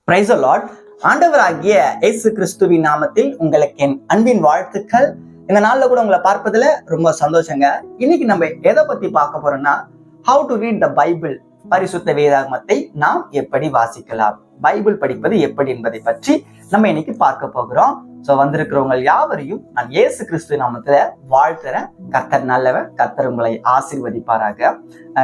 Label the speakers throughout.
Speaker 1: Praise the Lord. ஆண்டவராகிய இயேசு கிறிஸ்துவின் நாமத்தில் உங்களுக்கு என் அன்பின் வாழ்த்துக்கள். இந்த நாள்ல கூட உங்களை பார்ப்பதுல ரொம்ப சந்தோஷங்க. இன்னைக்கு நம்ம எதை பத்தி பார்க்க போறோம்னா, how to read the Bible, பரிசுத்த வேதாகமத்தை நாம் எப்படி வாசிக்கலாம், பைபிள் படிப்பது எப்படி என்பதை பற்றி நம்ம இன்னைக்கு பார்க்க போகிறோம். சோ வந்திருக்கிறவங்க யாவரையும் நான் இயேசு கிறிஸ்து நாமத்துல வாழ்த்துறேன். கர்த்தர் நல்லவர், கர்த்தர் உங்களை ஆசீர்வதிப்பாராக.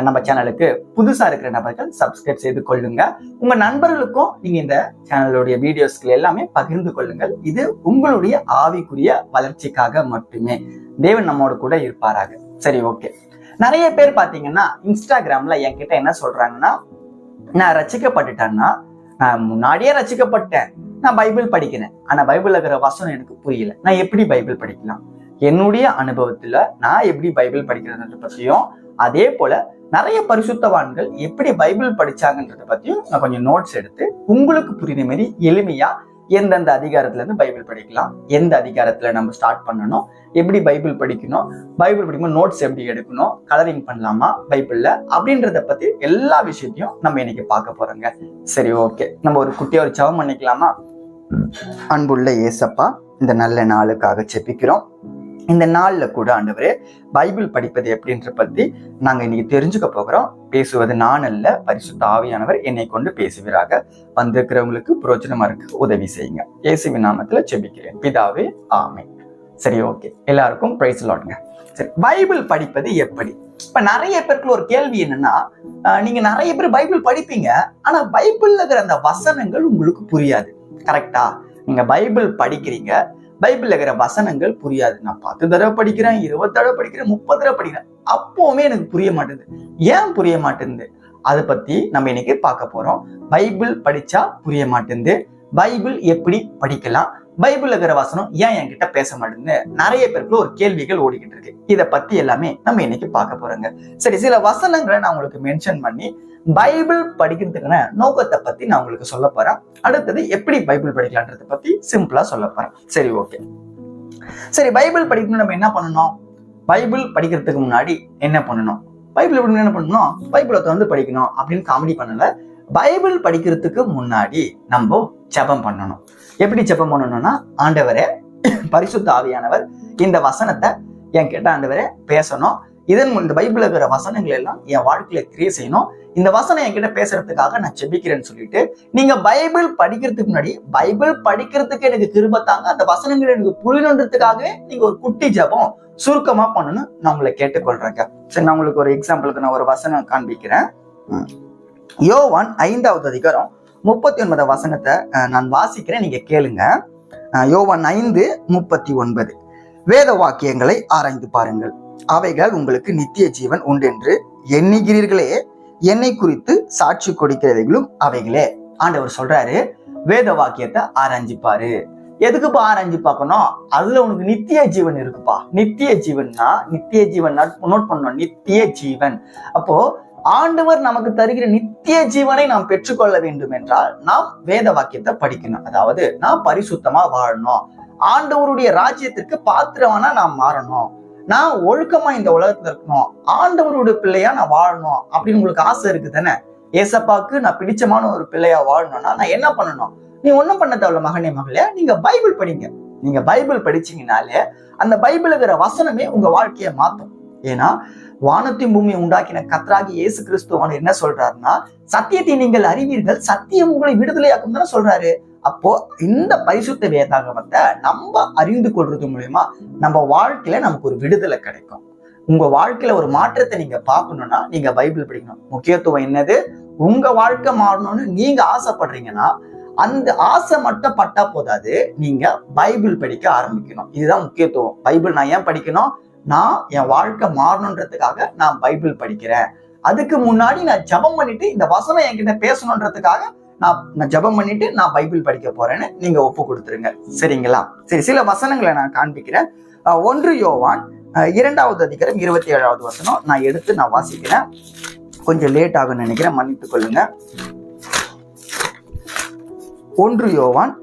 Speaker 1: நம்ம சேனலுக்கு புதுசா இருக்கிற நபர்கள் சப்ஸ்கிரைப் செய்து கொள்ளுங்க. உங்க நண்பர்களுக்கும் நீங்க இந்த சேனலுடைய வீடியோஸ்கள் எல்லாமே பகிர்ந்து கொள்ளுங்கள். இது உங்களுடைய ஆவிக்குரிய வளர்ச்சிக்காக மட்டுமே. தேவன் நம்மோடு கூட இருப்பாராக. சரி, ஓகே. நிறைய பேர் பாத்தீங்கன்னா இன்ஸ்டாகிராம்ல என்கிட்ட என்ன சொல்றாங்கன்னா, நான் ரட்சிக்கப்பட்டுட்டேன்னா, நான் முன்னாடியே ரட்சிக்கப்பட்டேன், நான் பைபிள் படிக்கிறேன், ஆனா பைபிள்ல இருக்கிற வசனம் எனக்கு புரியல, நான் எப்படி பைபிள் படிக்கலாம்? என்னுடைய அனுபவத்துல நான் எப்படி பைபிள் படிக்கிறத பத்தியும், அதே போல நிறைய பரிசுத்தவான்கள் எப்படி பைபிள் படிச்சாங்கன்றத பத்தியும் நான் கொஞ்சம் நோட்ஸ் எடுத்து உங்களுக்கு புரியுற மாதிரி எளிமையா எந்தெந்த அதிகாரத்துல இருந்து பைபிள் படிக்கலாம், எந்த அதிகாரத்துல நம்ம ஸ்டார்ட் பண்ணணும், எப்படி பைபிள் படிக்கணும், பைபிள் படிக்கும்போது நோட்ஸ் எப்படி எடுக்கணும், கலரிங் பண்ணலாமா பைபிள்ல அப்படின்றத பத்தி எல்லா விஷயத்தையும் நம்ம இன்னைக்கு பார்க்க போறோங்க. சரி, ஓகே. நம்ம ஒரு குட்டியா ஒரு ஜெபம் பண்ணிக்கலாமா? அன்புள்ள இயேசப்பா, இந்த நல்ல நாளுக்காக ஜெபிக்கிறோம். இந்த நாள்ல கூட ஆண்டவரே, பைபிள் படிப்பது எப்படின்ற பத்தி நாங்க இன்னைக்கு தெரிஞ்சுக்க போகிறோம். பேசுவது நான் அல்ல, பரிசுத்த ஆவியானவர் என்னை கொண்டு பேசுவீராக. வந்திருக்கிறவங்களுக்கு பிரயோஜனமா இருக்கு உதவி செய்யுங்க. இயேசுவின் நாமத்துல ஜெபிக்கிறேன் பிதாவே, ஆமென். சரி, ஓகே. எல்லாருக்கும் பிரைஸ் தி லார்ட்ங்க. சரி, பைபிள் படிப்பது எப்படி? இப்ப நிறைய பேருக்கு ஒரு கேள்வி என்னன்னா, நீங்க நிறைய பேர் பைபிள் படிப்பீங்க, ஆனா பைபிள்ல இருக்கிற அந்த வசனங்கள் உங்களுக்கு புரியாது. கரெக்டா? நீங்க பைபிள் படிக்கிறீங்க, பைபிள்ல இருக்கிற வசனங்கள் புரியாது. நான் 10 தடவை படிக்கிறேன், 20 தடவை படிக்கிறேன், 30 தடவை படிக்கிறேன், அப்பவுமே எனக்கு புரிய மாட்டேங்குது. ஏன் புரிய மாட்டேங்குது? அதை பத்தி நம்ம இன்னைக்கு பார்க்க போறோம். பைபிள் படிச்சா புரிய மாட்டேங்குது, பைபிள் எப்படி படிக்கலாம், பைபிள்ல இருக்கிற வசனம் ஏன் என்கிட்ட பேச மாட்டேங்குது, நிறைய பேருக்கு ஒரு கேள்விகள் ஓடிக்கிட்டு இருக்கு. இதை பத்தி எல்லாமே நம்ம இன்னைக்கு பார்க்க போறோங்க. சரி, சில வசனங்களை நான் உங்களுக்கு மென்ஷன் பண்ணி பைபிள் படிக்கிறதுக்கான நோக்கத்தை பத்தி நான் உங்களுக்கு சொல்ல போறேன். அடுத்தது எப்படி பைபிள் படிக்கலான்றத பத்தி சிம்பிளா சொல்ல போறேன். சரி, ஓகே. சரி, பைபிள் படிக்கணும் நம்ம என்ன பண்ணணும்? பைபிள் படிக்கிறதுக்கு முன்னாடி என்ன பண்ணணும்? பைபிள் என்ன பண்ணணும்? பைபிளை வந்து படிக்கணும் அப்படின்னு காமெடி பண்ணல. பைபிள் படிக்கிறதுக்கு முன்னாடி நம்ம ஜெபம் பண்ணணும். எப்படி ஜெபம் பண்ணணும்னா, ஆண்டவரே, பரிசுத்த ஆவியானவர் இந்த வசனத்தை என்கிட்ட ஆண்டவரே பேசணும், இந்த பைபிள்ல இருக்கிற வசனங்கள் எல்லாம் என் வாழ்க்கையில கிரியை செய்யணும், இந்த வசனம் என்கிட்ட பேசுறதுக்காக நான் ஜெபிக்கிறேன்னு சொல்லிட்டு நீங்க பைபிள் படிக்கிறதுக்கு முன்னாடி, பைபிள் படிக்கிறதுக்கு எனக்கு கிருபை தாங்க, அந்த வசனங்கள் எனக்கு புரியணுன்றதுக்காகவே நீங்க ஒரு குட்டி ஜெபம் சுருக்கமா பண்ணணும் நான் உங்களை கேட்டுக்கொள்றேங்க. சரி, நான் உங்களுக்கு ஒரு எக்ஸாம்பிளுக்கு நான் ஒரு வசனம் காண்பிக்கிறேன். யோவான் 5வது அதிகாரம் 39 வசனத்தை நான் வாசிக்கிறேன், நீங்க கேளுங்க. யோவான் 5:39. வேத வாக்கியங்களை ஆராய்ந்து பாருங்கள், அவைகள் உங்களுக்கு நித்திய ஜீவன் உண்டென்று எண்ணுகிறீர்களே, என்னை குறித்து சாட்சி கொடுக்கிறவைகளும் அவைகளே. ஆண்டவர் சொல்றாரு, வேத வாக்கியத்தை ஆராய்ஞ்சு பாரு. எதுக்குப்பா ஆராய்ஞ்சு பார்க்கணும்? அதுல உனக்கு நித்திய ஜீவன் இருக்குப்பா. நித்திய ஜீவன்னா, நித்திய ஜீவன் நோட் பண்ணணும், நித்திய ஜீவன். அப்போ ஆண்டவர் நமக்கு தருகிற நித்திய ஜீவனை நாம் பெற்றுக்கொள்ள வேண்டும் என்றால் நாம் வேத வாக்கியத்தை படிக்கணும். அதாவது நான் பரிசுத்தமா வாழணும், ஆண்டவருடைய ராஜ்யத்திற்கு பாத்திரவானா நான் மாறணும், நான் ஒழுக்கமா இந்த உலகத்துல இருக்கணும், ஆண்டவருடைய பிள்ளையா நான் வாழணும் அப்படின்னு உங்களுக்கு ஆசை இருக்கு தானே? ஏசப்பாக்கு நான் பிடிச்சமான ஒரு பிள்ளையா வாழணும்னா நான் என்ன பண்ணணும்? நீ ஒன்னும் பண்ண தேவையில்ல மகனே மகளே, நீங்க பைபிள் படிங்க. நீங்க பைபிள் படிச்சீங்கனாலே அந்த பைபிள் இருக்கிற வசனமே உங்க வாழ்க்கையை மாத்தும். ஏன்னா வானத்தையும் பூமியை உண்டாக்கின கர்த்தராகிய இயேசு கிறிஸ்துவான என்ன சொல்றாருன்னா, சத்தியத்தை நீங்கள் அறிவீர்கள், சத்தியம் உங்களை விடுதலையாக்கும் தானே சொல்றாரு. அப்போ இந்த பரிசுத்த வேதாகமத்தை நம்ம அறிந்து கொள்றது மூலமா நம்ம வாழ்க்கையில நமக்கு ஒரு விடுதலை கிடைக்கும். உங்க வாழ்க்கையில ஒரு மாற்றத்தை நீங்க பார்க்கணும்னா நீங்க பைபிள் படிக்கணும். முக்கியத்துவம் என்னது? உங்க வாழ்க்கை மாறணும்னு நீங்க ஆசைப்படுறீங்கன்னா அந்த ஆசை மட்டும் பட்டா போதாது, நீங்க பைபிள் படிக்க ஆரம்பிக்கணும். இதுதான் முக்கியத்துவம். பைபிள் நான் ஏன் படிக்கணும்? நான் என் வாழ்க்கை மாறணுன்றதுக்காக நான் பைபிள் படிக்கிறேன். அதுக்கு முன்னாடி நான் ஜெபம் பண்ணிட்டு இந்த வசனம் என்கிட்ட பேசணுன்றதுக்காக நான் ஜெபம் பண்ணிட்டு நான் பைபிள் படிக்க போறேன்னு நீங்க ஒப்பு கொடுத்துருங்க. சரிங்களா? சரி, சில வசனங்களை நான் காண்பிக்கிறேன். 1 யோவான் 2வது அதிகாரம் 27வது வசனம் நான் எடுத்து நான் வாசிக்கிறேன். கொஞ்சம் லேட் ஆகும்னு நினைக்கிறேன், மன்னித்துக் கொள்ளுங்க. 1 யோவான்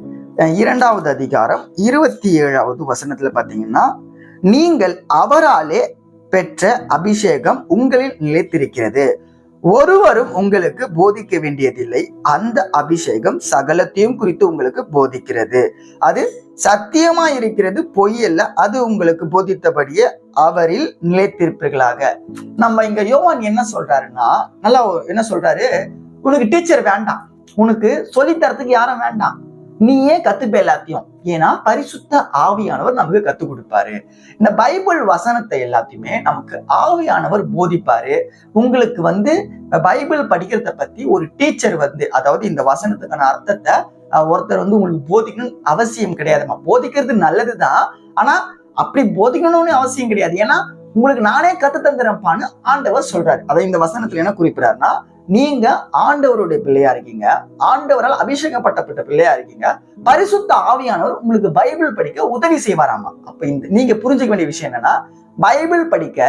Speaker 1: 2வது அதிகாரம் 27வது வசனத்துல பாத்தீங்கன்னா, நீங்கள் அவராலே பெற்ற அபிஷேகம் உங்களில் நிலைத்திருக்கிறது, ஒருவரும் உங்களுக்கு போதிக்க வேண்டியதில்லை, அந்த அபிஷேகம் சகலத்தையும் குறித்து உங்களுக்கு போதிக்கிறது, அது சத்தியமா இருக்கிறது, பொய் அல்ல, அது உங்களுக்கு போதித்தபடியே அவரில் நிலைத்திருப்பீர்களாக. நம்ம இங்க யோவான் என்ன சொல்றாருன்னா, நல்லா என்ன சொல்றாரு, உனக்கு டீச்சர் வேண்டாம், உனக்கு சொல்லித்தரத்துக்கு யாரும் வேண்டாம், நீயே கத்துப்ப எல்லாத்தையும். ஏன்னா பரிசுத்த ஆவியானவர் நமக்கு கத்து கொடுப்பாரு. இந்த பைபிள் வசனத்தை எல்லாத்தையுமே நமக்கு ஆவியானவர் போதிப்பாரு. உங்களுக்கு பைபிள் படிக்கிறத பத்தி ஒரு டீச்சர் அதாவது இந்த வசனத்துக்கான அர்த்தத்தை ஒருத்தர் உங்களுக்கு போதிக்கணும்னு அவசியம் கிடையாதுமா. போதிக்கிறது நல்லதுதான், ஆனா அப்படி போதிக்கணும்னு அவசியம் கிடையாது. ஏன்னா உங்களுக்கு நானே கத்து தந்துறப்பான்னு ஆண்டவர் சொல்றாரு. அதை இந்த வசனத்துல என்ன குறிப்பிடாருன்னா, நீங்க ஆண்டவருடைய பிள்ளையா இருக்கீங்க, ஆண்டவரால் அபிஷேகப்பட்ட பிள்ளையா இருக்கீங்க, பரிசுத்த ஆவியானவர் உங்களுக்கு பைபிள் படிக்க உதவி செய்வாராமா. அப்ப நீங்க புரிஞ்சுக்க வேண்டிய விஷயம் என்னன்னா, பைபிள் படிக்க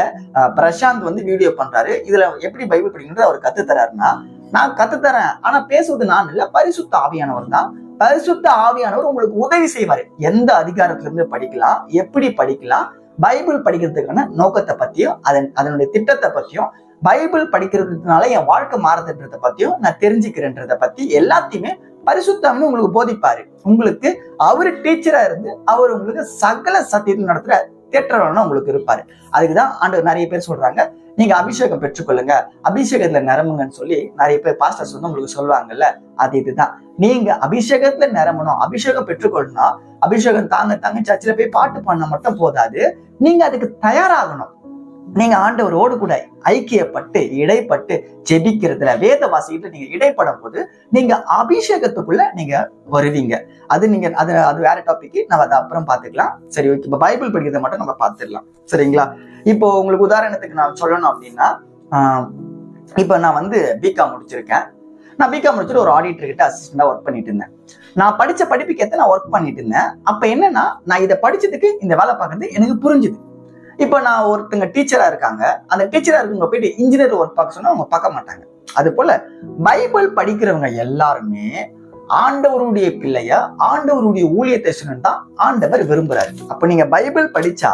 Speaker 1: பிரசாந்த் வீடியோ பண்றாரு, இதுல எப்படி பைபிள் படிக்கணும்னு அவர் கத்து தராருன்னா, நான் கத்து தரேன், ஆனா பேசுவது நான் இல்ல, பரிசுத்த ஆவியானவர் தான். பரிசுத்த ஆவியானவர் உங்களுக்கு உதவி செய்வாரு. எந்த அதிகாரத்துல இருந்து படிக்கலாம், எப்படி படிக்கலாம், பைபிள் படிக்கிறதுக்கான நோக்கத்தை பத்தியும் அதனுடைய திட்டத்தை பத்தியும், பைபிள் படிக்கிறதுனால என் வாழ்க்கை மாறுதுன்றதை பத்தியும் நான் தெரிஞ்சுக்கிறேன்றதை பத்தி எல்லாத்தையுமே பரிசுத்தம்னு உங்களுக்கு போதிப்பாரு. உங்களுக்கு அவரு டீச்சரா இருந்து அவர் உங்களுக்கு சகல சத்தியத்தில் நடத்துற தேற்றவனா உங்களுக்கு இருப்பாரு. அதுக்குதான் ஆண்டவர் நிறைய பேர் சொல்றாங்க, நீங்க அபிஷேகம் பெற்றுக்கொள்ளுங்க, அபிஷேகத்துல நிரம்புங்கன்னு சொல்லி நிறைய பேர் பாஸ்டர்ஸ் உங்களுக்கு சொல்லுவாங்கல்ல. அது இதுதான், நீங்க அபிஷேகத்துல நிரம்பணும், அபிஷேகம் பெற்றுக்கொள்ளணும். அபிஷேகம் தாங்க சர்ச்சில் போய் பாட்டு பண்ண மட்டும் போதாது, நீங்க அதுக்கு தயாராகணும். நீங்க ஆண்டவரோடு கூட ஐக்கியப்பட்டு இடைப்பட்டு ஜெபிக்கிறதுல வேத வாசிக்கிட்டு நீங்க இடைப்படும் போது நீங்க அபிஷேகத்துக்குள்ள நீங்க வருவீங்க. அது வேற டாபிக், நம்ம அதை அப்புறம் பாத்துக்கலாம். சரி, ஓகே. இப்ப பைபிள் படிக்கிறத மட்டும் நம்ம பாத்துடலாம், சரிங்களா? இப்போ உங்களுக்கு உதாரணத்துக்கு நான் சொல்லணும் அப்படின்னா, இப்ப நான் பிகாம் முடிச்சிருக்கேன். நான் பிகாம் முடிச்சுட்டு ஒரு ஆடிட்டர் கிட்ட அசிஸ்டண்டா ஒர்க் பண்ணிட்டு இருந்தேன். நான் படிச்ச படிப்புக்கு ஏற்ற நான் ஒர்க் பண்ணிட்டு இருந்தேன். அப்ப என்னன்னா, நான் இதை படிச்சதுக்கு இந்த வேலை பார்க்கறது எனக்கு புரிஞ்சுது. இப்ப நான் ஒருத்தங்க டீச்சரா இருக்காங்க, அந்த டீச்சரா இருக்கவங்க போயிட்டு இன்ஜினியர் ஒர்க் பார்க்க சொன்னா அவங்க பார்க்க மாட்டாங்க. அது போல பைபிள் படிக்கிறவங்க எல்லாருமே ஆண்டவருடைய பிள்ளையா, ஆண்டவருடைய ஊழியத்தை சொல்லணும் தான் ஆண்டவர் விரும்புறாரு. அப்ப நீங்க பைபிள் படிச்சா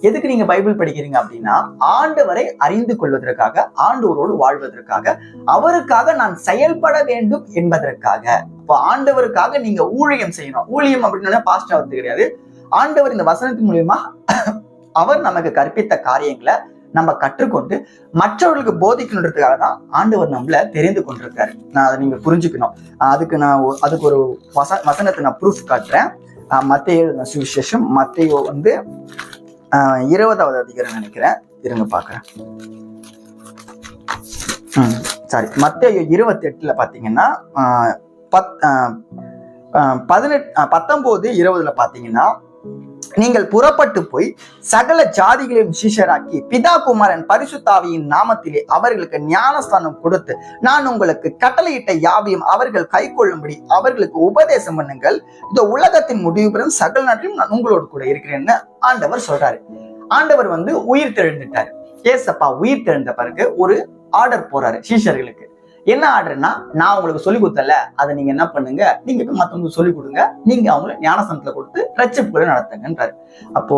Speaker 1: எதுக்கு நீங்க பைபிள் படிக்கிறீங்க அப்படின்னா, ஆண்டவரை அறிந்து கொள்வதற்காக, ஆண்டவரோடு வாழ்வதற்காக, அவருக்காக நான் செயல்பட வேண்டும் என்பதற்காக. இப்போ ஆண்டவருக்காக நீங்க ஊழியம் செய்யணும். ஊழியம் அப்படின்னா பாஸ்டர் வந்து கிடையாது. ஆண்டவர் இந்த வசனத்தின் மூலியமா அவர் நமக்கு கற்பித்த காரியங்களை நம்ம கற்றுக்கொண்டு மற்றவர்களுக்கு போதிக்கணுன்றதுக்காக தான் ஆண்டவர் நம்மள தெரிந்து கொண்டிருக்காரு. நான் அதை நீங்க புரிஞ்சுக்கணும். அதுக்கு ஒரு வசனத்தை நான் ப்ரூஃப் காட்டுறேன். மத்தேயு சுவிசேஷம், மத்தேயு 20வது அதிகாரம் நினைக்கிறேன், இருங்க பாக்குறேன். மத்தேயு 28ல பாத்தீங்கன்னா 19:20 பாத்தீங்கன்னா, நீங்கள் புறப்பட்டு போய் சகல ஜாதிகளையும் சீஷராக்கி பிதா குமாரன் பரிசுத்தாவியின் நாமத்திலே அவர்களுக்கு ஞானஸ்தானம் கொடுத்து நான் உங்களுக்கு கட்டளையிட்ட யாவையும் அவர்கள் கை கொள்ளும்படி அவர்களுக்கு உபதேசம் பண்ணுங்கள். இந்த உலகத்தின் முடிவு பெறும் சகல நாட்டிலும் நான் உங்களோடு கூட இருக்கிறேன்னு ஆண்டவர் சொல்றாரு. ஆண்டவர் உயிர் தெழுந்துட்டாரு. ஏசப்பா உயிர் தெழுந்த பிறகு ஒரு ஆர்டர் போறாரு சீஷர்களுக்கு. என்ன ஆர்டர்னா, நான் உங்களுக்கு சொல்லி கொடுத்தல, அதை நீங்க என்ன பண்ணுங்க, நீங்க போய் மத்தவங்களுக்கு சொல்லி கொடுங்க, நீங்க அவங்களை ஞானஸ்தானத்துல கொடுத்து ரட்சிப்புகளை நடத்துங்கன்றாரு. அப்போ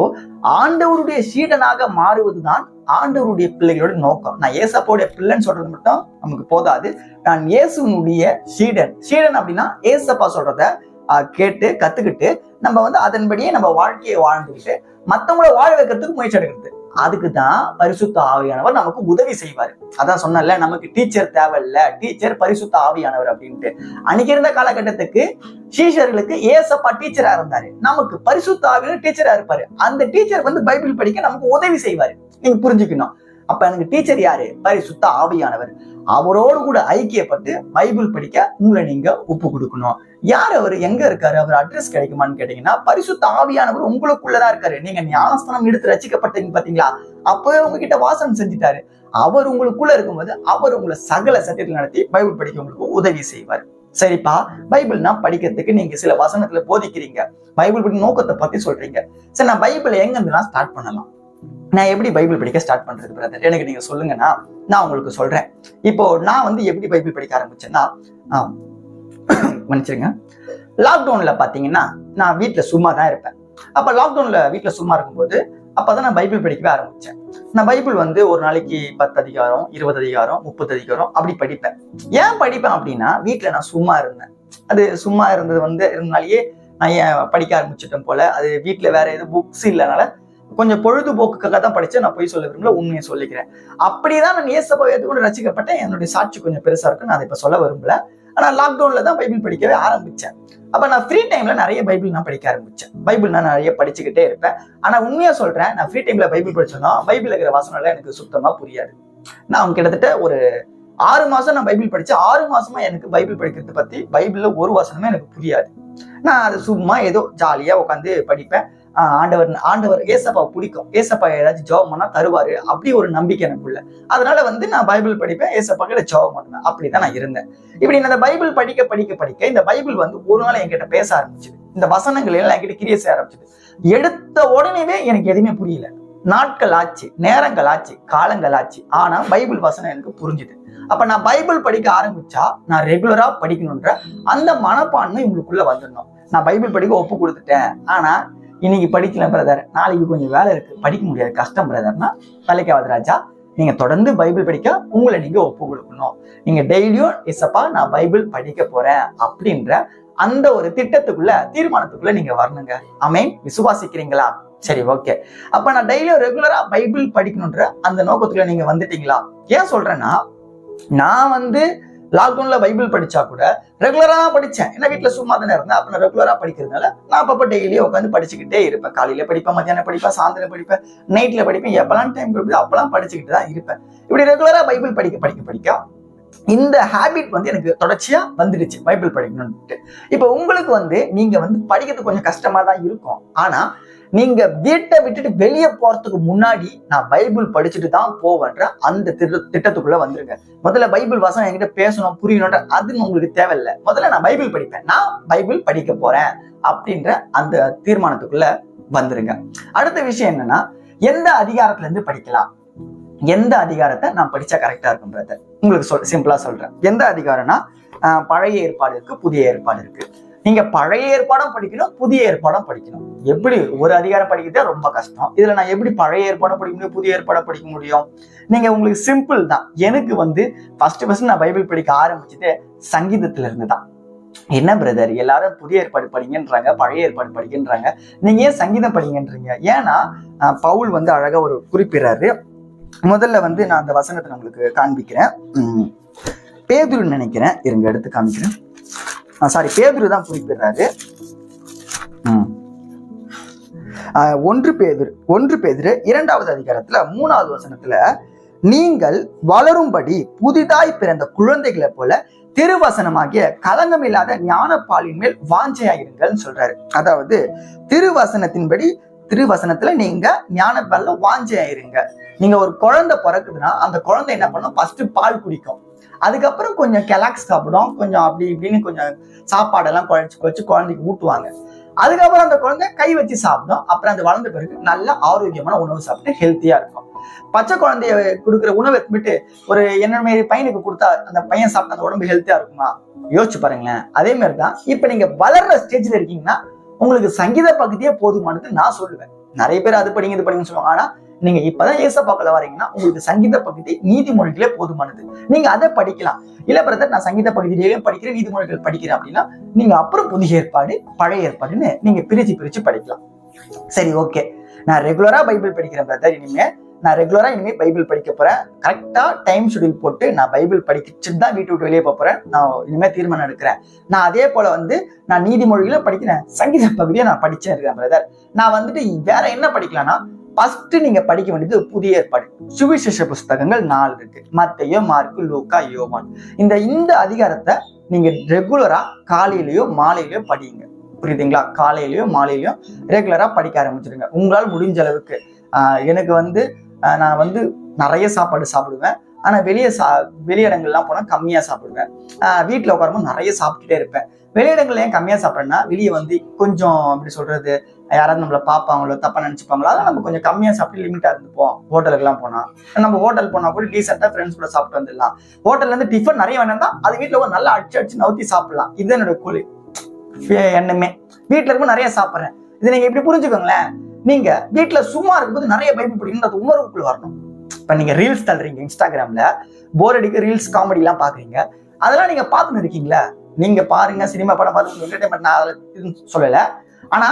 Speaker 1: ஆண்டவருடைய சீடனாக மாறுவதுதான் ஆண்டவருடைய பிள்ளைகளோட நோக்கம். நான் ஏசப்பாவுடைய பிள்ளைன்னு சொல்றது மட்டும் நமக்கு போதாது. நான் இயேசுனுடைய சீடன் அப்படின்னா ஏசப்பா சொல்றத கேட்டு கத்துக்கிட்டு நம்ம அதன்படியே நம்ம வாழ்க்கையை வாழ்ந்துக்கிட்டு மத்தவங்களை வாழ வைக்கிறதுக்கு முயற்சி எடுக்கிறது. அதுக்குதான் பரிசுத்த ஆவியானவர் நமக்கு உதவி செய்வாரு. அதான் சொன்னல, நமக்கு டீச்சர் தேவையில்ல, டீச்சர் பரிசுத்த ஆவியானவர் அப்படின்ட்டு. அன்னைக்கு இருந்த காலகட்டத்துக்கு சீஷர்களுக்கு ஏசப்பா டீச்சரா இருந்தாரு, நமக்கு பரிசுத்த ஆவியானவர் டீச்சரா இருப்பாரு. அந்த டீச்சர் பைபிள் படிக்க நமக்கு உதவி செய்வாரு. நீங்க புரிஞ்சுக்கணும். அப்ப எனக்கு டீச்சர் யாரு? பரிசுத்த ஆவியானவர். அவரோடு கூட ஐக்கியப்பட்டு பைபிள் படிக்க உங்களை நீங்க ஒப்பு கொடுக்கணும். யார் அவர்? எங்க இருக்காரு? அவர் அட்ரஸ் கிடைக்குமான்னு கேட்டீங்கன்னா, பரிசுத்த ஆவியானவர் உங்களுக்குள்ளதான் இருக்காரு. நீங்க ஞானஸ்தானம் எடுத்து ரசிக்கப்பட்டீங்க பாத்தீங்களா, அப்பவே உங்ககிட்ட வாசனம் செஞ்சுட்டாரு. அவர் உங்களுக்குள்ள இருக்கும்போது அவர் உங்களை சகல சத்தியத்தில் நடத்தி பைபிள் படிக்க உங்களுக்கு உதவி செய்வார். சரிப்பா, பைபிள்னா படிக்கிறதுக்கு நீங்க சில வசனத்துல போதிக்கிறீங்க, பைபிள் படி நோக்கத்தை பத்தி சொல்றீங்க. சரி, நான் பைபிள் எங்க இருந்துலாம் ஸ்டார்ட் பண்ணலாம்? நான் எப்படி பைபிள் படிக்க ஸ்டார்ட் பண்றது பிரதர்? எனக்கு நீங்க சொல்லுங்கன்னா நான் உங்களுக்கு சொல்றேன். இப்போ நான் எப்படி பைபிள் படிக்க ஆரம்பிச்சேன்னா, மன்னிச்சிருங்க, லாக்டவுன்ல பாத்தீங்கன்னா நான் வீட்டுல சும்மா தான் இருப்பேன். அப்ப லாக்டவுன்ல வீட்டுல சும்மா இருக்கும்போது அப்பதான் நான் பைபிள் படிக்கவே ஆரம்பிச்சேன். நான் பைபிள் வந்து ஒரு நாளைக்கு 10 அதிகாரம், 20 அதிகாரம், 30 அதிகாரம் அப்படி படிப்பேன். ஏன் படிப்பேன் அப்படின்னா, வீட்டுல நான் சும்மா இருந்தேன். அது சும்மா இருந்தது இருந்தாலேயே நான் ஏன் படிக்க ஆரம்பிச்சிட்டேன் போல. அது வீட்டுல வேற எதுவும் புக்ஸ் இல்லைனால கொஞ்சம் பொழுதுபோக்குக்காக தான் படிச்சு, நான் போய் சொல்ல விரும்பல, உண்மையை சொல்லிக்கிறேன். அப்படிதான் நான் இயேசுவை ஏற்றுக்கொண்டு ரசிக்கப்பட்டேன். என்னுடைய சாட்சி கொஞ்சம் பெருசா இருக்கு, நான் அதை இப்ப சொல்ல விரும்பல. ஆனா லாக்டவுன்ல தான் பைபிள் படிக்கவே ஆரம்பிச்சேன். அப்ப நான் ஃப்ரீ டைம்ல நிறைய பைபிள் நான் படிக்க ஆரம்பிச்சேன். பைபிள் நான் நிறைய படிச்சுக்கிட்டே இருப்பேன். ஆனா உண்மையா சொல்றேன், நான் ஃப்ரீ டைம்ல பைபிள் படிச்சோம்னா பைபிள் இருக்கிற வசனம் எல்லாம் எனக்கு சுத்தமா புரியாது. நான் கிட்டத்தட்ட ஒரு 6 மாசம் நான் பைபிள் படிச்சேன். 6 மாசமா எனக்கு பைபிள் படிக்கிறத பத்தி பைபிள்ல ஒரு வசனமே எனக்கு புரியாது. நான் அது சும்மா ஏதோ ஜாலியா உட்காந்து படிப்பேன். ஆண்டவர் ஏசப்பா பிடிக்கும், ஏசப்பா ஏதாச்சும் ஜெபம் பண்ணா தருவாரு, அப்படி ஒரு நம்பிக்கை எனக்குள்ள. அதனால வந்து நான் பைபிள் படிப்பேன், ஏசப்பா கிட்ட ஜெபம் பண்ணுவேன். அப்படிதான் நான் இருந்தேன். இப்படி நான் இந்த பைபிள் படிக்க படிக்க படிக்க இந்த பைபிள் வந்து ஒரு நாள் என்கிட்ட பேச ஆரம்பிச்சுது. இந்த வசனங்கள் எல்லாம் என்கிட்ட கிரியை செய்ய ஆரம்பிச்சது. எடுத்த உடனேவே எனக்கு எதுவுமே புரியல. நாட்கள் ஆச்சு, நேரங்கள் ஆச்சு, காலங்கள் ஆச்சு. ஆனா பைபிள் வசனம் எனக்கு புரிஞ்சுது. அப்ப நான் பைபிள் படிக்க ஆரம்பிச்சா நான் ரெகுலரா படிக்கணும்ன்ற அந்த மனப்பான்மை உங்களுக்குள்ள வந்துடணும். நான் பைபிள் படிக்க ஒப்பு கொடுத்துட்டேன், ஆனா இன்னைக்கு படிக்கல பிரதர், நாளைக்கு கொஞ்சம் வேலை இருக்கு, படிக்க முடியாது, கஷ்டம் பிரதர்னா தலைக்காவது ராஜா. நீங்க தொடர்ந்து பைபிள் படிக்க உங்களை நீங்க ஒப்பு கொடுக்கணும். நீங்க டெய்லியும் ஏசப்பா நான் பைபிள் படிக்க போறேன் அப்படின்ற அந்த ஒரு திட்டத்துக்குள்ள, தீர்மானத்துக்குள்ள நீங்க வரணுங்க. ஆமென். விசுவாசிக்கிறீங்களா? சரி, ஓகே. அப்ப நான் டெய்லியும் ரெகுலரா பைபிள் படிக்கணும்ன்ற அந்த நோக்கத்துக்குள்ள நீங்க வந்துட்டீங்களா? ஏன் சொல்றேன்னா, நான் வந்து லாக்டவுன்ல பைபிள் படிச்சா கூட ரெகுலரா தான் படிச்சேன். ஏன்னா வீட்டுல சும்மா தானே இருந்தேன். அப்ப நான் ரெகுலரா படிக்கிறதுனால நான் அப்பப்ப டெய்லியும் உட்காந்து படிச்சுக்கிட்டே இருப்பேன். காலையில படிப்பேன், மத்தியானம் படிப்பேன், சாயந்தரம் படிப்பேன், நைட்ல படிப்பேன். எப்பெல்லாம் டைம் கொடுக்குது அப்பெல்லாம் படிச்சுக்கிட்டு தான் இருப்பேன். இப்படி ரெகுலரா பைபிள் படிக்க இந்த ஹேபிட் வந்து எனக்கு தொடர்ச்சியா வந்துடுச்சு, பைபிள் படிக்கணும்ட்டு. இப்ப உங்களுக்கு வந்து நீங்க வந்து படிக்கிறது கொஞ்சம் கஷ்டமா தான் இருக்கும். ஆனா நீங்க வீட்டை விட்டுட்டு வெளியே போறதுக்கு முன்னாடி நான் பைபிள் படிச்சுட்டு தான் போவேன்ற அந்த திட்டத்துக்குள்ள வந்துருங்க. முதல்ல பைபிள் வசனம் என்கிட்ட பேசணும், புரியணும்ன்ற அது உங்களுக்கு தேவையில்லை. முதல்ல நான் பைபிள் படிப்பேன், நான் பைபிள் படிக்க போறேன் அப்படின்ற அந்த தீர்மானத்துக்குள்ள வந்துருங்க. அடுத்த விஷயம் என்னன்னா, எந்த அதிகாரத்துல இருந்து படிக்கலாம், எந்த அதிகாரத்தை நான் படிச்சா கரெக்டா இருக்கும் பிரதர்? உங்களுக்கு சிம்பிளா சொல்றேன். எந்த அதிகாரம்னா, பழைய ஏற்பாடு இருக்கு, புதிய ஏற்பாடு இருக்கு. நீங்க பழைய ஏற்பாடும் படிக்கணும், புதிய ஏற்பாடும் படிக்கணும். எப்படி ஒரு அதிகாரம் படிக்கிறதே ரொம்ப கஷ்டம். இதுல நான் எப்படி பழைய ஏற்பாடும் படிக்க முடியும், புதிய ஏற்பாடும் படிக்க முடியும்? நீங்க உங்களுக்கு சிம்பிள் தான். எனக்கு வந்து ஃபர்ஸ்ட் நான் பைபிள் படிக்க ஆரம்பிச்சதே சங்கீதத்துல இருந்து தான். என்ன பிரதர், எல்லாரும் புதிய ஏற்பாடு படிங்கன்றாங்க, பழைய ஏற்பாடு படிக்கின்றாங்க, நீங்க ஏன் சங்கீதம் படிங்கன்றீங்க? ஏன்னா பவுல் வந்து அழகா ஒரு குறிப்பிடுறாரு. முதல்ல வந்து நான் அந்த வசனத்தை உங்களுக்கு காண்பிக்கிறேன். பேதுரு நினைக்கிறேன், இருங்க எடுத்து காமிக்கிறேன். சாரி, பேதுரு தான் குறிப்பிடுறாரு. 1 பேதுரு 2வது அதிகாரத்துல 3வது வசனத்துல, நீங்கள் வளரும்படி புதிதாய் பிறந்த குழந்தைகளை போல திருவசனமாகிய களங்கம் இல்லாத ஞானப்பாலின் மேல் வாஞ்சையாயிருங்கள்னு சொல்றாரு. அதாவது திருவசனத்துல நீங்க ஞானப்பால்ல வாஞ்சையாயிருங்க. நீங்க ஒரு குழந்தை பிறக்குதுன்னா அந்த குழந்தை என்ன பண்ணும், ஃபர்ஸ்ட் பால் குடிக்கும், அதுக்கப்புறம் கொஞ்சம் கெலாக்ஸ் சாப்பிடும், கொஞ்சம் அப்படி இப்படின்னு கொஞ்சம் சாப்பாடெல்லாம் குழச்சு குழந்தைக்கு ஊட்டுவாங்க. அதுக்கப்புறம் அந்த குழந்தை கை வச்சு சாப்பிடும். அப்புறம் அது வளர்ந்த பிறகு நல்ல ஆரோக்கியமான உணவு சாப்பிட்டு ஹெல்த்தியா இருக்கும். பச்சை குழந்தைய கொடுக்குற உணவை விட்டு ஒரு என்னமே பையனுக்கு கொடுத்தா அந்த பையன் சாப்பிட்ட அந்த உடம்பு ஹெல்த்தியா இருக்குமா? யோசிச்சு பாருங்களேன். அதே மாதிரிதான் இப்ப நீங்க வளர்ற ஸ்டேஜ்ல இருக்கீங்கன்னா உங்களுக்கு சங்கீத பகுதியே போதுமானது நான் சொல்லுவேன். நிறைய பேர் அது படிங்க இது படிங்கன்னு சொல்லுவாங்க. ஆனா நீங்க இப்பதான் ஏசப்பாக்குள்ள வரீங்கன்னா உங்களுக்கு சங்கீத பகுதி நீதிமொழிகளே போதுமானது. நீங்க அதை படிக்கலாம். இல்ல பிரதர், நான் சங்கீத பகுதியிலேயே படிக்கிறேன், நீதிமொழிகள் படிக்கிறேன் அப்படின்னா நீங்க அப்புறம் புதிய ஏற்பாடு பழைய ஏற்பாடுன்னு நீங்க பிரிச்சு படிக்கலாம். சரி, ஓகே. நான் ரெகுலரா பைபிள் படிக்கிறேன் பிரதர், இனிமே பைபிள் படிக்க போறேன். கரெக்டா டைம் ஷெட்யூல் போட்டு நான் பைபிள் படிச்சுட்டு தான் வீட்டு விட்டு வெளியே போறேன். நான் இனிமே தீர்மானம் எடுக்கிறேன். நான் அதே போல வந்து நான் நீதிமொழிகளை படிக்கிறேன், சங்கீத பகுதியை நான் படிச்சே இருக்கேன் பிரதர். நான் வந்துட்டு வேற என்ன படிக்கலாம்னா, ஃபர்ஸ்ட் நீங்க படிக்க வேண்டியது புதிய ஏற்பாடு. சுவிசேஷ புஸ்தகங்கள் 4 இருக்கு, மத்தேயு, மார்க்கு, லூக்கா, யோவான். இந்த அதிகாரத்தை நீங்க ரெகுலரா காலையிலயோ மாலையிலயோ படிங்க. புரியுதுங்களா? காலையிலயோ மாலையிலயோ ரெகுலரா படிக்க ஆரம்பிச்சிருங்க. உங்களால் முடிஞ்ச அளவுக்கு. எனக்கு வந்து நான் வந்து நிறைய சாப்பாடு சாப்பிடுவேன். ஆனா வெளியிடங்கள்லாம் போனா கம்மியா சாப்பிடுவேன். வீட்டுல உட்காரும்போது நிறைய சாப்பிட்டுட்டே இருப்பேன். வெளியிடங்கள்ல ஏன் கம்மியா சாப்பிட்றேன்னா, வெளியே வந்து கொஞ்சம் எப்படி சொல்றது, யாராவது நம்மளை பார்ப்பாங்களோ, தப்பா நினைச்சுப்பாங்களோ, அதெல்லாம் நம்ம கொஞ்சம் கம்மியா சாப்பிட்டு லிமிட்டா இருந்துப்போம். ஹோட்டலுக்கு எல்லாம் போனா நம்ம ஹோட்டல் போனா கூட டீசெண்டா ஃப்ரெண்ட்ஸ் கூட சாப்பிட்டு வந்துடலாம். ஹோட்டல்ல இருந்து டிஃபன் நிறைய வேணாம் தான், அது வீட்டுல ஒரு நல்லா அடிச்சு நவுத்தி சாப்பிடலாம். இது என்னோட எண்ணமே. வீட்டுல இருக்கும் நிறைய சாப்பிட்றேன். இது நீங்க இப்படி புரிஞ்சுக்கோங்களேன். நீங்க வீட்டுல சும்மா இருக்கும்போது நிறைய பைபிள் படிக்கணும், அது உணர்வுக்குள்ள வரணும். இப்ப நீங்க ரீல்ஸ் தள்ளுறீங்க, இன்ஸ்டாகிராம்ல போர் அடிக்க ரீல்ஸ் காமெடி எல்லாம் பாக்குறீங்க, அதெல்லாம் நீங்க பாத்துன்னு இருக்கீங்களா? நீங்க பாருங்க, சினிமா படம் பார்த்து என்டர்டைன்மெண்ட், நான் அதுல சொல்லல. ஆனா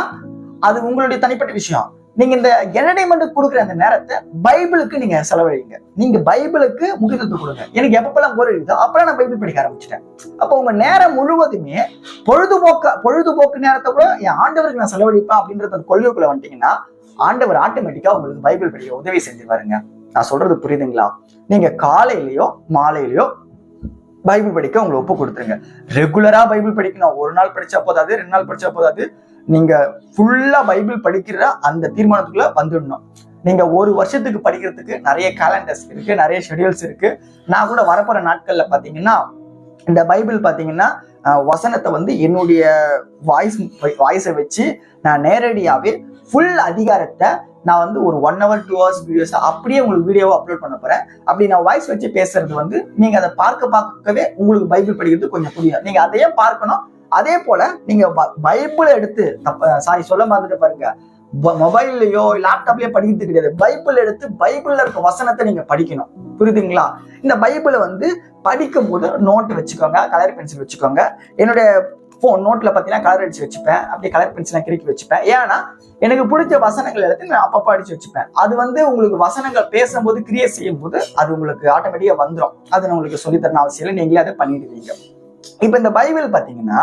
Speaker 1: அது உங்களுடைய தனிப்பட்ட விஷயம். நீங்க இந்த என்டர்டைன்மெண்ட் கொடுக்குற அந்த நேரத்தை பைபிளுக்கு நீங்க செலவழிங்க. நீங்க பைபிளுக்கு முக்கியத்துவம் கொடுங்க. எனக்கு எப்பப்பெல்லாம் போர் அடிக்குதோ அப்பெல்லாம் நான் பைபிள் படிக்க ஆரம்பிச்சிட்டேன். அப்போ உங்க நேரம் முழுவதுமே பொழுதுபோக்கு நேரத்தை கூட என் ஆண்டவருக்கு நான் செலவழிப்பேன் அப்படின்றத கொள்கைக்குள்ள வந்துட்டீங்கன்னா ஆண்டவர் ஆட்டோமேட்டிக்கா உங்களுக்கு பைபிள் படிக்க உதவி செஞ்சுருவாருங்க. நான் சொல்றது புரியுதுங்களா? நீங்க காலையிலயோ மாலையிலயோ பைபிள் படிக்க உங்களை ஒப்பு கொடுத்துருங்க. ரெகுலரா பைபிள் படிக்கணும். ஒரு நாள் படிச்சா போதாது, 2 நாள் படிச்சா போதாது. நீங்க ஃபுல்லா பைபிள் படிக்கிற அந்த தீர்மானத்துக்குள்ள வந்துடணும். நீங்க ஒரு வருஷத்துக்கு படிக்கிறதுக்கு நிறைய கேலண்டர்ஸ் இருக்கு, நிறைய ஷெடியூல்ஸ் இருக்கு. நான் கூட வரப்போற நாட்கள்ல பாத்தீங்கன்னா இந்த பைபிள் பாத்தீங்கன்னா வசனத்தை வந்து என்னுடைய வாய்ஸை வச்சு நான் நேரடியாவே ஃபுல் அதிகாரத்தை நான் வந்து ஒரு 1 hour 2 hours வீடியோஸ் அப்படியே உங்களுக்கு வீடியோவை அப்லோட் பண்ண போறேன். அப்படி நான் வாய்ஸ் வச்சு பேசுறது வந்து நீங்க அதை பார்க்கவே உங்களுக்கு பைபிள் படிக்கிறது கொஞ்சம் புரியும். நீங்க அதையே பார்க்கணும். அதே போல நீங்க பைபிளை எடுத்து சொல்ல மறந்துட்டு பாருங்க, மொபைல்லையோ லேப்டாப்லயோ படிக்கிறது கிடையாது. பைபிள் எடுத்து பைபிள்ல இருக்க வசனத்தை நீங்க படிக்கணும். புரியுதுங்களா? இந்த பைபிளை வந்து படிக்கும் போது நோட்டு வச்சுக்கோங்க, கலர் பென்சில் வச்சுக்கோங்க. என்னுடைய நோட்ல பாத்தீங்கன்னா கலர் அடிச்சு வச்சுப்பேன், அப்படியே கலர் பென்சில் கிறுக்கி வச்சுப்பேன். ஏன்னா எனக்கு பிடிச்ச வசனங்கள் எடுத்து நான் அப்பப்போ அடிச்சு வச்சுப்பேன். அது வந்து உங்களுக்கு வசனங்கள் பேசும்போது கிரியேட் செய்யும் போது அது உங்களுக்கு ஆட்டோமேட்டிக்கா வந்துடும். அது நான் உங்களுக்கு சொல்லித்தரணும் அவசியம் இல்லை, நீங்களே அதை பண்ணிடுவீங்க. இப்ப இந்த பைபிள் பாத்தீங்கன்னா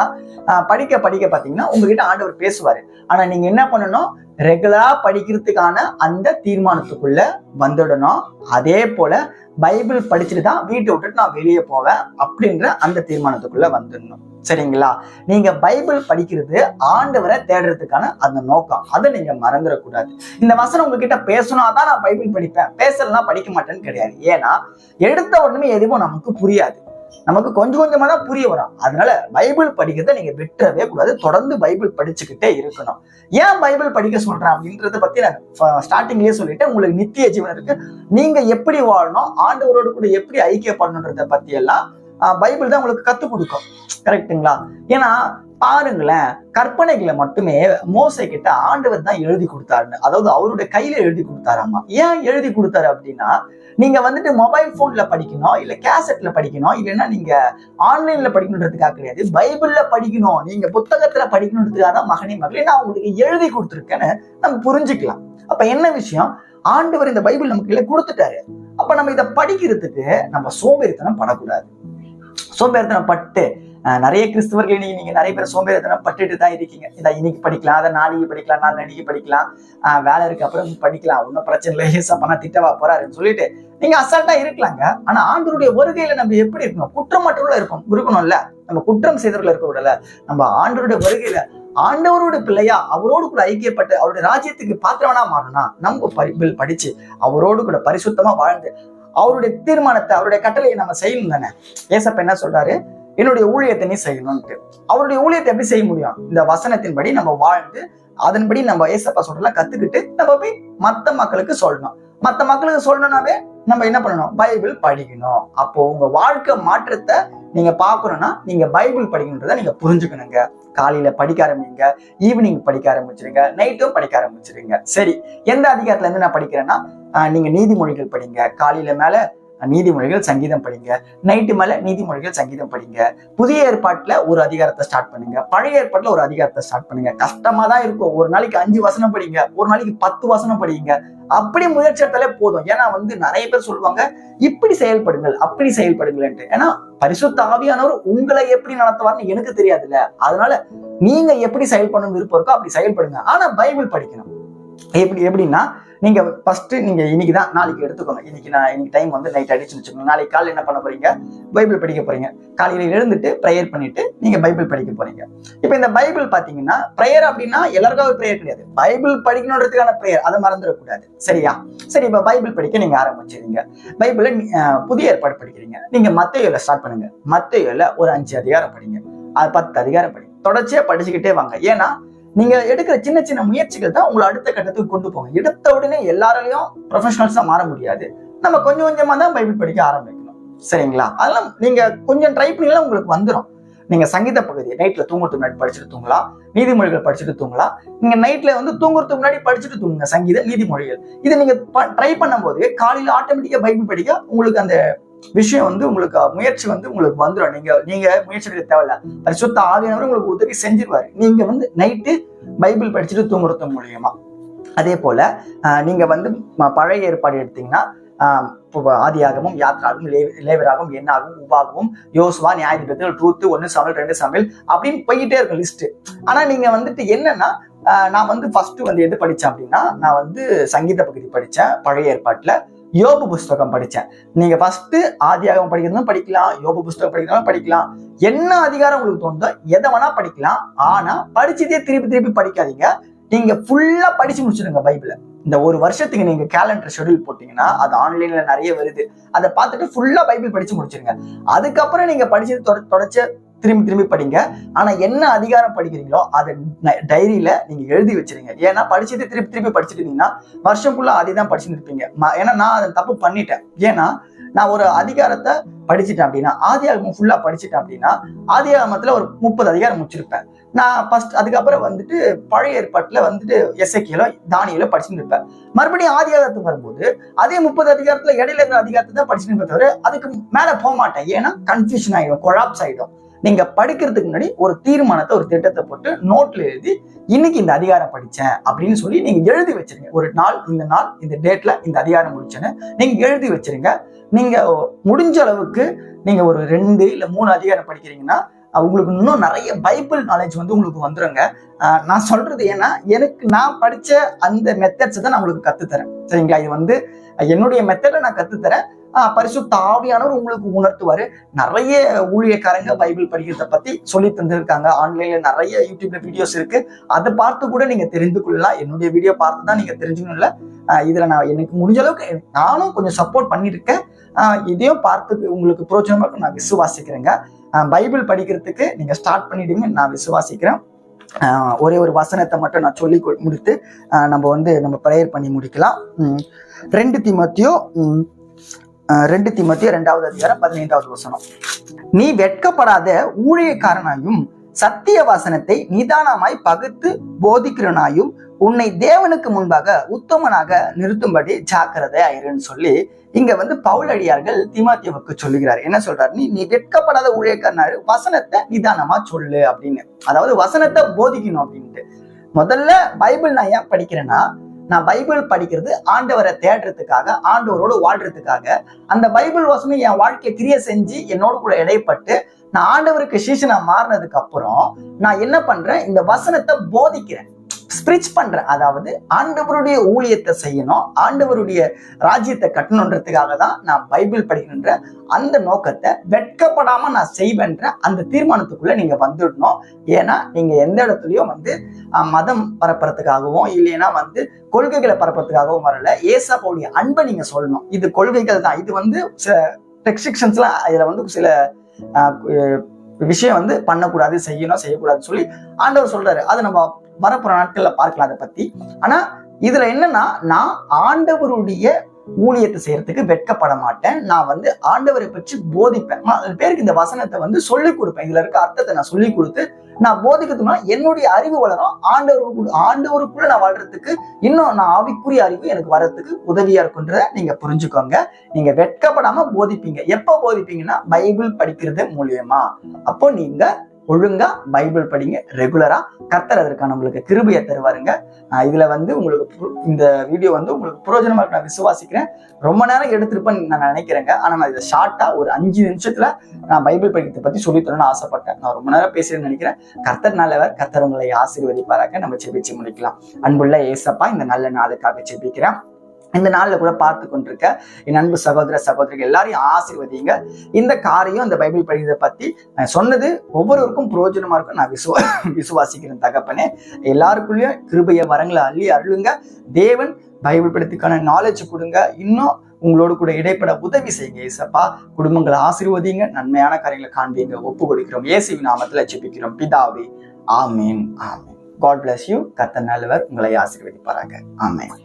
Speaker 1: படிக்க பாத்தீங்கன்னா உங்ககிட்ட ஆண்டவர் பேசுவாரு. ஆனா நீங்க என்ன பண்ணணும்? ரெகுலரா படிக்கிறதுக்கான அந்த தீர்மானத்துக்குள்ள வந்துடணும். அதே போல பைபிள் படிச்சுட்டு தான் வீட்டை விட்டுட்டு நான் வெளியே போவேன் அப்படின்ற அந்த தீர்மானத்துக்குள்ள வந்துடணும். சரிங்களா? நீங்க பைபிள் படிக்கிறது ஆண்டவரை தேடுறதுக்கான அந்த நோக்கம், அதை நீங்க மறந்துடக்கூடாது. இந்த வசனம் உங்ககிட்ட பேசணும்தான் நான் பைபிள் படிப்பேன், பேசலாம் படிக்க மாட்டேன்னு கிடையாது. ஏன்னா எடுத்த உடனே எதுவும் நமக்கு புரியாது, நமக்கு கொஞ்சம் கொஞ்சமா தான் புரிய வரும். அதனால பைபிள் படிக்கிறத நீங்க விட்டுறவே கூடாது, தொடர்ந்து பைபிள் படிச்சுக்கிட்டே இருக்கணும். ஏன் பைபிள் படிக்க சொல்றேன் அப்படின்றத பத்தி நான் ஸ்டார்டிங்லயே சொல்லிட்டேன். உங்களுக்கு நித்திய ஜீவன் இருக்கு, நீங்க எப்படி வாழணும், ஆண்டவரோடு கூட எப்படி ஐக்கியப்படணுன்றத பத்தி எல்லாம் பைபிள் தான் உங்களுக்கு கத்துக் கொடுக்கும். கரெக்டுங்களா? ஏன்னா பாருங்களேன், கற்பனைகளை மட்டுமே மோசே கிட்ட ஆண்டவர் தான் எழுதி கொடுத்தாருன்னு, அதாவது அவருடைய கையில எழுதி கொடுத்தாராமா. ஏன் எழுதி கொடுத்தாரு அப்படின்னா, நீங்க வந்துட்டு மொபைல் போன்ல படிக்கணும், இல்ல கேசட்ல படிக்கணும், இல்லைன்னா நீங்க ஆன்லைன்ல படிக்கணுன்றதுக்காக கிடையாது, பைபிள்ல படிக்கணும், நீங்க புத்தகத்துல படிக்கணுன்றதுக்காக தான் மகனே மகளே நான் உங்களுக்கு எழுதி கொடுத்துருக்கேன்னு நம்ம புரிஞ்சுக்கலாம். அப்ப என்ன விஷயம்? ஆண்டவர் இந்த பைபிள் நமக்கு கொடுத்துட்டாரு. அப்ப நம்ம இதை படிக்கிறதுக்கு நம்ம சோம்பேறித்தனம் படக்கூடாது. சோம்பேறித்தனம் பட்டு நிறைய கிறிஸ்தவர்கள் நீங்க நிறைய பேர் சோம்பேறித்தனம் பட்டுட்டு தான் இருக்கீங்க. இதை இன்னைக்கு படிக்கலாம், அதை நாளைக்கு படிக்கலாம், நாளைக்கு படிக்கலாம், வேலை இருக்கு அப்புறம் படிக்கலாம், ஒன்னும் பிரச்சனை இல்லை, ஏசப்பா திட்டவா போறாருன்னு சொல்லிட்டு நீங்க அசால்ட்டா இருக்கலாங்க. ஆனா ஆண்டவருடைய வருகையில நம்ம எப்படி இருக்கணும்? குற்றமற்றவர்களா இருக்கணும்ல. நம்ம குற்றம் செய்தவர்கள் இருக்க விடல. நம்ம ஆண்டவருடைய வருகையில ஆண்டவரோட பிள்ளையா அவரோடு கூட ஐக்கியப்பட்டு அவருடைய ராஜ்யத்துக்கு பாத்திரவனா மாறணும்னா நம்ம பைபிள் படிச்சு அவரோடு கூட பரிசுத்தமா வாழ்ந்து அவருடைய தீர்மானத்தை அவருடைய கட்டளையை நம்ம செய்யணும் தானே. ஏசப்பா என்ன சொல்றாரு? என்னுடைய ஊழியத்தை நீ செய்யணும்ட்டு. அவருடைய ஊழியத்தை எப்படி செய்ய முடியும்? இந்த வசனத்தின்படி நம்ம வாழ்ந்து அதன்படி நம்ம ஏசப்பா சொல்றலாம் கத்துக்கிட்டு நம்ம போய் மத்த மக்களுக்கு சொல்லணும். மத்த மக்களுக்கு சொல்லணும்னாவே நம்ம என்ன பண்ணணும்? பைபிள் படிக்கணும். அப்போ உங்க வாழ்க்கை மாற்றத்தை நீங்க பாக்கணும்னா நீங்க பைபிள் படிக்கணுன்றதை நீங்க புரிஞ்சுக்கணுங்க. காலையில படிக்க ஆரம்பிங்க, ஈவினிங் படிக்க ஆரம்பிச்சிருங்க, நைட்டும் படிக்க ஆரம்பிச்சிருங்க. சரி, எந்த அதிகாரத்துல இருந்து நான் படிக்கிறேன்னா நீங்க நீதிமொழிகள் படிங்க. காலையில மேல நீதிமொழிகள் சங்கீதம் படிங்க, நைட்டு மேல நீதிமொழிகள் சங்கீதம் படிங்க. புதிய ஏற்பாட்டுல ஒரு அதிகாரத்தை ஸ்டார்ட் பண்ணுங்க, பழைய ஏற்பாட்டுல ஒரு அதிகாரத்தை ஸ்டார்ட் பண்ணுங்க. கஷ்டமா தான் இருக்கும். ஒரு நாளைக்கு 5 வசனம் படிங்க, ஒரு நாளைக்கு 10 வசனம் படிங்க. அப்படி முயற்சி எடுத்தாலே போதும். ஏன்னா நிறைய பேர் சொல்லுவாங்க இப்படி செயல்படுங்கள் அப்படி செயல்படுங்கள். ஏன்னா பரிசுத்த ஆவியானவர் உங்களை எப்படி நடத்துவார்னு எனக்கு தெரியாதுல்ல. அதனால நீங்க எப்படி செயல்படணும் விருப்பம் இருக்கோ அப்படி செயல்படுங்க. ஆனா பைபிள் படிக்கணும். எப்படின்னா நீங்க ஃபர்ஸ்ட் நீங்க இன்னைக்குதான், நாளைக்கு எடுத்துக்கோங்க. இன்னைக்கு டைம் நைட் அடிச்சுன்னு வச்சுக்கோங்க. நாளைக்கு காலையில் என்ன பண்ண போறீங்க? பைபிள் படிக்க போறீங்க. காலையில எழுந்துட்டு ப்ரேயர் பண்ணிட்டு நீங்க பைபிள் படிக்க போறீங்க. இப்ப இந்த பைபிள் பாத்தீங்கன்னா ப்ரேயர் அப்படின்னா எல்லாருக்காவது ப்ரேயர் கிடையாது, பைபிள் படிக்கணுன்றதுக்கான ப்ரேயர், அதை மறந்துடக்கூடாது. சரியா? சரி, இப்ப பைபிள் படிக்க நீங்க ஆரம்பிச்சிருங்க. பைபிள புதிய ஏற்பாடு படிக்கிறீங்க. நீங்க மத்தேயுல ஸ்டார்ட் பண்ணுங்க. மத்தேயுல ஒரு 5 அதிகாரம் படிங்க, 10 அதிகாரம் படிங்க. தொடர்ச்சியா படிச்சுக்கிட்டே வாங்க. ஏன்னா நீங்க எடுக்கிற சின்ன சின்ன முயற்சிகள் தான் உங்களை அடுத்த கட்டத்துக்கு கொண்டு போங்க. எடுத்த உடனே எல்லாராலையும் ப்ரொஃபஷனல்ஸா மாற முடியாது. நம்ம கொஞ்சம் கொஞ்சமா தான் பைபிள் படிக்க ஆரம்பிக்கணும். சரிங்களா? அதெல்லாம் நீங்க கொஞ்சம் ட்ரை பண்ணீங்கன்னா உங்களுக்கு வந்துடும். நீங்க சங்கீத பகுதியை நைட்ல தூங்குறதுக்கு முன்னாடி படிச்சுட்டு தூங்கலாம், நீதிமொழிகள் படிச்சுட்டு தூங்கலாம். நீங்க நைட்ல வந்து தூங்குறதுக்கு முன்னாடி படிச்சுட்டு தூங்குங்க சங்கீத நீதிமொழிகள். இதை நீங்க ட்ரை பண்ணும்போது காலையில ஆட்டோமேட்டிக்கா பைபிள் படிக்க உங்களுக்கு அந்த விஷயம் வந்து உங்களுக்கு முயற்சி வந்து உங்களுக்கு வந்துடும். நீங்க முயற்சி எடுக்க தேவையில்ல, பரிசுத்த ஆவியானவர் உங்களுக்கு உதவி செஞ்சிருவாரு. நீங்க வந்து நைட்டு பைபிள் படிச்சுட்டு தூங்குறது மூலியமா. அதே போல நீங்க வந்து பழைய ஏற்பாடு எடுத்தீங்கன்னா ஆதியாகமும், யாத்ராகமும், லேவியராகமும், என்னாகவும், உபாகமும், யோசுவா, நியாயாதிபதிகள், ரூத்து, 1 சாமுவேல், 2 சாமுவேல் அப்படின்னு போயிட்டே இருக்கும் லிஸ்ட். ஆனா நீங்க வந்துட்டு என்னன்னா நான் வந்து ஃபர்ஸ்ட் வந்து எது படிச்சேன் அப்படின்னா, நான் வந்து சங்கீத பகுதி படிச்சேன் பழைய ஏற்பாட்டுல. யோபு புஸ்தகம் படிச்சேன். நீங்க ஃபர்ஸ்ட் ஆதியாகமம் படிக்கிறதும் படிக்கலாம், யோபு புஸ்தகம் படிக்கிறதும் படிக்கலாம், என்ன அதிகாரம் உங்களுக்கு தோணுதோ எதை வேணா படிக்கலாம். ஆனா படிச்சுட்டே திருப்பி திருப்பி படிக்காதீங்க. நீங்க ஃபுல்லா படிச்சு முடிச்சிடுங்க பைபிளை. இந்த ஒரு வருஷத்துக்கு நீங்க கேலண்டர் ஷெட்யூல் போட்டீங்கன்னா அது ஆன்லைன்ல நிறைய வருது, அதை பார்த்துட்டு ஃபுல்லா பைபிள் படிச்சு முடிச்சிருங்க. அதுக்கப்புறம் நீங்க படிச்சது தொடர்ச்சி திரும்பி திரும்பி படிங்க. ஆனா என்ன அதிகாரம் படிக்கிறீங்களோ அதை டைரியில நீங்க எழுதி வச்சிருங்க. ஏன்னா படிச்சுட்டு திருப்பி திருப்பி படிச்சுட்டு இருந்தீங்கன்னா வருஷம் ஃபுல்லா அதே தான் படிச்சுட்டு இருப்பீங்க. ஏன்னா நான் அதை தப்பு பண்ணிட்டேன். ஏன்னா நான் ஒரு அதிகாரத்தை படிச்சுட்டேன் அப்படின்னா, ஆதியாகமம் ஃபுல்லா படிச்சுட்டேன் அப்படின்னா ஆதியாகமத்துல ஒரு 30 அதிகாரம் முடிச்சிருப்பேன் நான் ஃபர்ஸ்ட். அதுக்கப்புறம் வந்துட்டு பழைய ஏற்பாட்டுல வந்துட்டு எசேக்கியேலோ தானியேலோ படிச்சுட்டு இருப்பேன். மறுபடியும் ஆதியாகத்துக்கு வரும்போது அதே 30 அதிகாரத்துல இடையில இருக்கிற அதிகாரத்தை தான் படிச்சுட்டு இருப்பேன் தவிர அதுக்கு மேல போக மாட்டேன். ஏன்னா கன்ஃபியூஷன் ஆயிடும், கொலாப்ஸ் ஆயிடும். நீங்க படிக்கிறதுக்கு முன்னாடி ஒரு தீர்மானத்தை, ஒரு திட்டத்தை போட்டு நோட்ல எழுதி இன்னைக்கு இந்த அதிகாரம் படிச்சேன் அப்படின்னு சொல்லி நீங்க எழுதி வச்சிருங்க. ஒரு நாள் இந்த டேட்ல இந்த அதிகாரம் முடிச்சேன்னு நீங்க எழுதி வச்சிருங்க. நீங்க முடிஞ்ச அளவுக்கு நீங்க ஒரு 2 இல்ல 3 அதிகாரம் படிக்கிறீங்கன்னா உங்களுக்கு இன்னும் நிறைய பைபிள் நாலேஜ் வந்து உங்களுக்கு வந்துருங்க. நான் சொல்றது ஏன்னா நான் படிச்ச அந்த மெத்தட்ஸ் தான் நான் உங்களுக்கு கத்துத்தரேன். சரிங்களா? இது வந்து என்னுடைய மெத்தடை நான் கத்துத்தரேன். பரிசுத்த ஆவியானவர் உங்களுக்கு உணர்த்துவாரு. நிறைய ஊழியக்காரங்க பைபிள் படிக்கிறத பத்தி சொல்லி தந்திருக்காங்க. ஆன்லைன்ல நிறைய யூடியூப்ல வீடியோஸ் இருக்கு, அதை பார்த்து கூட நீங்க தெரிந்து கொள்ளலாம். என்னுடைய வீடியோ பார்த்து தான் நீங்க தெரிஞ்சுக்கணும் இல்ல. இதுல நான் எனக்கு முடிஞ்ச அளவுக்கு நானும் கொஞ்சம் சப்போர்ட் பண்ணிருக்கேன். இதையும் பார்த்து உங்களுக்கு பிரோஜனமா இருக்கும் நான் விசுவாசிக்கிறேங்க. பைபிள் படிக்கிறதுக்கு நீங்க ஸ்டார்ட் பண்ணிடுங்க, நான் விசுவாசிக்கிறேன். ஒரே ஒரு வசனத்தை மட்டும் நான் சொல்லி முடித்து நம்ம ப்ரேயர் பண்ணி முடிக்கலாம். 2 தீமோத்தேயு 2வது அதிகாரம் 15வது வசனம். நீ வெட்கப்படாத ஊழியக்காரனாயும் சத்திய வசனத்தை நிதானமாய் பகுத்து போதிக்கிறனாயும் உன்னை தேவனுக்கு முன்பாக உத்தமனாக நிறுத்தும்படி ஜாக்கிரதை ஆயிருன்னு சொல்லி இங்க வந்து பவுலடியார்கள் தீமோத்தேயுவுக்கு சொல்லுகிறார். என்ன சொல்றாரு? நீ வெட்கப்படாத ஊழியக்காரனாரு, வசனத்தை நிதானமா சொல்லு அப்படின்னு. அதாவது வசனத்தை போதிக்கணும் அப்படின்ட்டு. முதல்ல பைபிள் நான் ஏன் படிக்கிறேன்னா, நான் பைபிள் படிக்கிறது ஆண்டவரை தேடுறதுக்காக, ஆண்டவரோடு வாழ்றதுக்காக. அந்த பைபிள் வசனம் என் வாழ்க்கையை கிரியை செஞ்சு என்னோட கூட இடைப்பட்டு நான் ஆண்டவருக்கு சீஷனா மாறினதுக்கு அப்புறம் நான் என்ன பண்றேன்? இந்த வசனத்தை போதிக்கிறேன், ஸ்பிரிச் பண்றேன். அதாவது ஆண்டவருடைய ஊழியத்தை செய்யணும், ஆண்டவருடைய ராஜ்யத்தை கட்டணுன்றதுக்காக தான் நான் பைபிள் படிக்கின்ற அந்த நோக்கத்தை வெட்கப்படாம நான் செய்வேன்ற அந்த தீர்மானத்துக்குள்ள நீங்க வந்துடணும். ஏன்னா நீங்க எந்த இடத்துலயும் வந்து மதம் பரப்புறதுக்காகவும் இல்லைன்னா வந்து கொள்கைகளை பரப்புறதுக்காகவும் வரல. ஏசாப்பாவுடைய அன்பை நீங்க சொல்லணும். இது கொள்கைகள் தான். இது வந்து சில ரெஸ்ட்ரிக்ஷன்ஸ்லாம், இதுல வந்து சில விஷயம் வந்து பண்ணக்கூடாது, செய்யக்கூடாதுன்னு சொல்லி ஆண்டவர் சொல்றாரு. அது நம்ம வரப்போற நாட்கள்ல பார்க்கலாம் அதை பத்தி. ஆனா இதுல என்னன்னா, நான் ஆண்டவருடைய ஊழியத்தை செய்யறதுக்கு வெட்கப்பட மாட்டேன். நான் வந்து ஆண்டவரை பற்றி போதிப்பேன். பேருக்கு இந்த வசனத்தை வந்து சொல்லிக் கொடுப்பேன். இதுல இருக்க அர்த்தத்தை நான் சொல்லி கொடுத்து நான் போதிக்கிறதுனா என்னுடைய அறிவு வளரும். ஆண்டவருக்குள்ள நான் வாழ்றதுக்கு இன்னும் நான் ஆவிக்குரிய அறிவு எனக்கு வர்றதுக்கு உதவியா இருக்குன்றத நீங்க புரிஞ்சுக்கோங்க. நீங்க வெட்கப்படாம போதிப்பீங்க. எப்ப போதிப்பீங்கன்னா பைபிள் படிக்கிறது மூலியமா. அப்போ நீங்க ஒழுங்கா பைபிள் படிங்க ரெகுலரா. கர்த்தர் அதற்கான உங்களுக்கு கிருபையை தருவாருங்க. இதுல வந்து உங்களுக்கு இந்த வீடியோ வந்து உங்களுக்கு பிரயோஜனமா இருக்கு நான் விசுவாசிக்கிறேன். ரொம்ப நேரம் எடுத்திருப்பேன்னு நான் நினைக்கிறேங்க. ஆனா நான் இதை ஷார்ட்டா ஒரு 5 நிமிஷத்துல நான் பைபிள் படிக்கிறத பத்தி சொல்லித்தரணும்னு ஆசைப்பட்டேன். நான் ரொம்ப நேரம் பேசுறேன்னு நினைக்கிறேன். கர்த்தர் நல்லவர். கர்த்தர் உங்களை ஆசீர்வதிப்பாராக. நம்ம செபிச்சு முடிக்கலாம். அன்புள்ள ஏசப்பா, இந்த நல்ல நாளுக்காக செபிக்கிறேன். இந்த நாள்ல கூட பார்த்து கொண்டிருக்க என் அன்பு சகோதர சகோதரிகள் எல்லாரையும் ஆசீர்வதிங்க. இந்த காரியம், இந்த பைபிள் படிக்கிறத பத்தி சொன்னது ஒவ்வொருவருக்கும் பிரயோஜனமா இருக்கும் நான் விசுவாசிக்கிறேன் தகப்பனே. எல்லாருக்குள்ளயும் கிருபைய வரங்களை அள்ளி அருளுங்க. தேவன் பைபிள் படித்துக்கான நாலேஜ் கொடுங்க. இன்னும் உங்களோடு கூட இடைப்பட உதவி செய்யுங்க ஏசப்பா. குடும்பங்களை ஆசீர்வதிங்க. நன்மையான காரியங்களை காண்பீங்க. ஒப்பு கொடுக்கிறோம். இயேசுவின் நாமத்துல ஜெபிக்கிறோம் பிதாவே. ஆமீன், ஆமீன். God bless you. கர்த்தர் நல்லவர். உங்களை ஆசீர்வதிப்பாராக. ஆமீன்.